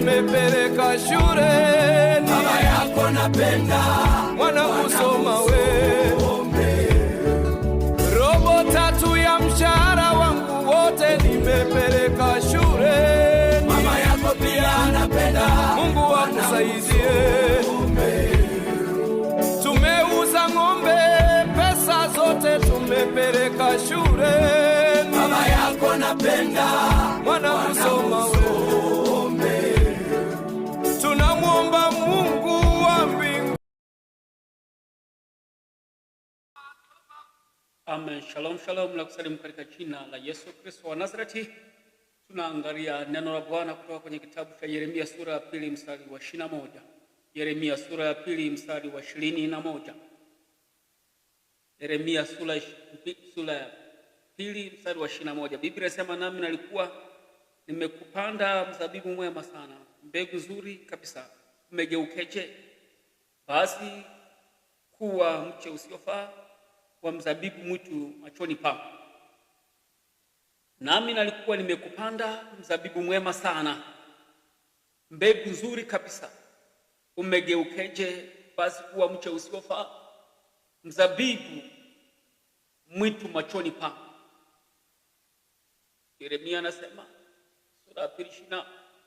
tumepeleka shule. Baba yako napenda, mwana kusoma we. Robo tatu ya mshahara wangu wote nimepeleka shule. Mama yako pia anapenda, Mungu akusaidie. Tumeuza ng'ombe, pesa zote tumepeleka shule. Baba yako napenda, mwana kusoma we. Tunamwomba Mungu wa mbingu. Amen. Shalom, shalom. Nakusalimu katika jina la Yesu Kristo wa Nazareti. Tunaangalia neno la Bwana kutoka kwenye kitabu cha Yeremia sura ya 2 mstari wa 21. Yeremia sura ya 2 mstari wa 21. Yeremia sura ya 2 mstari wa 21. Biblia inasema, nami nalikuwa nimekupanda mzabibu mwema sana, mbegu nzuri kabisa. Umegeukeje basi kuwa mche usiofaa wa mzabibu mwitu machoni pangu? Nami nalikuwa nimekupanda mzabibu mwema sana, mbegu nzuri kabisa. Umegeukeje basi kuwa mche usiofaa, mzabibu mwitu machoni pangu? Yeremia anasema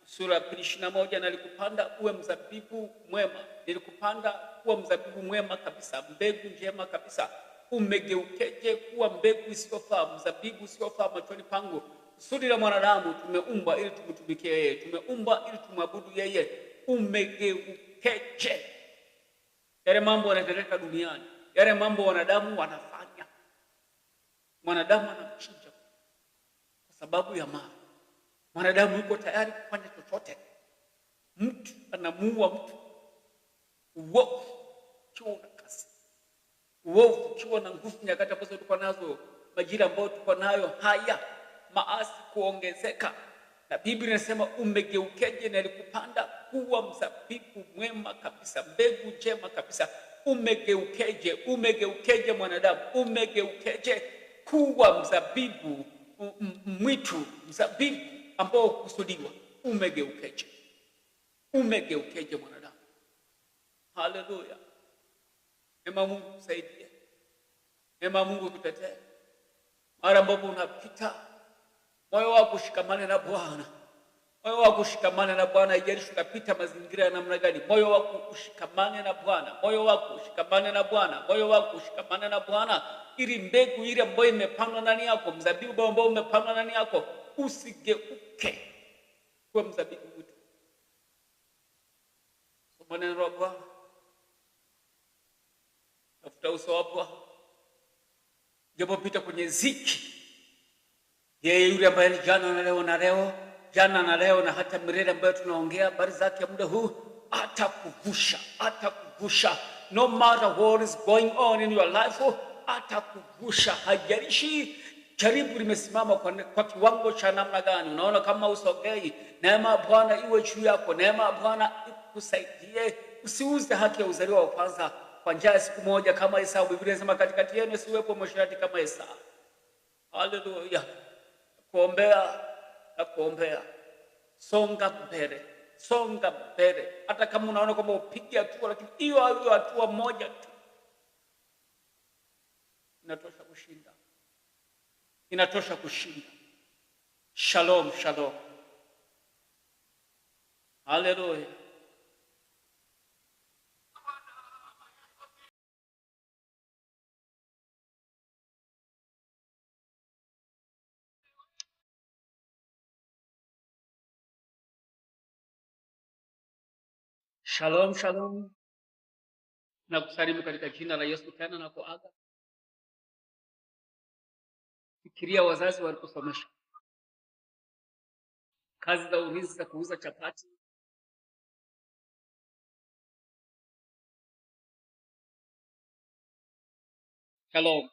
sura ya 21, nalikupanda uwe mzabibu mwema, nilikupanda kuwa mzabibu mwema kabisa, mbegu njema kabisa. Umegeukeje kuwa mbegu isiyofaa, mzabibu usiofaa machoni pangu? Kusudi la mwanadamu, tumeumbwa ili tumtumikie yeye, tumeumbwa ili tumwabudu yeye. Umegeukeje? Yale mambo yanatendeka duniani, yale mambo wanadamu wanafanya, mwanadamu anamchinja kwa sababu ya mali. Mwanadamu yuko tayari kufanya chochote. Mtu anamuua mtu. Uovu ukiwa na kasi, uovu ukiwa na nguvu, nyakati ambazo tuko nazo, majira ambayo tuko nayo haya, maasi kuongezeka. Na Biblia inasema umegeukeje, nalikupanda kuwa mzabibu mwema kabisa, mbegu njema kabisa. Umegeukeje? Umegeukeje mwanadamu? Umegeukeje kuwa mzabibu mwitu, mzabibu ambao kusudiwa? Umegeukeje? Umegeukeje mwanadamu? Haleluya. Neema Mungu kusaidie, neema Mungu kutetee. Mara ambapo unapita, moyo wako ushikamane na Bwana, moyo wako ushikamane na Bwana. Haijalishi unapita mazingira ya namna gani, moyo wako ushikamane na Bwana, moyo wako ushikamane na Bwana, moyo wako ushikamane na Bwana, ili mbegu ile ambayo imepandwa ndani yako, mzabibu ambao umepandwa ndani yako, usigeuke kwa mzabibu mwitu. Soma neno la Bwana, tafuta uso wa Bwana. Japopita kwenye ziki, yeye yule ambaye ni jana na leo na hata milele, ambayo tunaongea habari zake muda huu, atakuvusha. No matter what is going on in your life, atakuvusha. Haijalishi jaribu limesimama kwa kiwango cha namna gani, unaona kama usogei, neema ya Bwana iwe juu yako, neema ya Bwana ikusaidie. Usiuze haki ya uzaliwa wa kwanza kwa njia ya siku moja kama Esau. Biblia inasema katikati yenu siwepo msharati kama Esau. Haleluya. Kuombea. Songa mbele. Hata kama unaona kwamba upige hatua, lakini hiyo hatua moja tu inatosha kushinda. Shalom. Haleluya. Shalom. Na kusalimu katika jina la Yesu tena na kuaga. Fikiria wazazi walikusomesha, kazi za ulinzi za kuuza chapati. Shalom.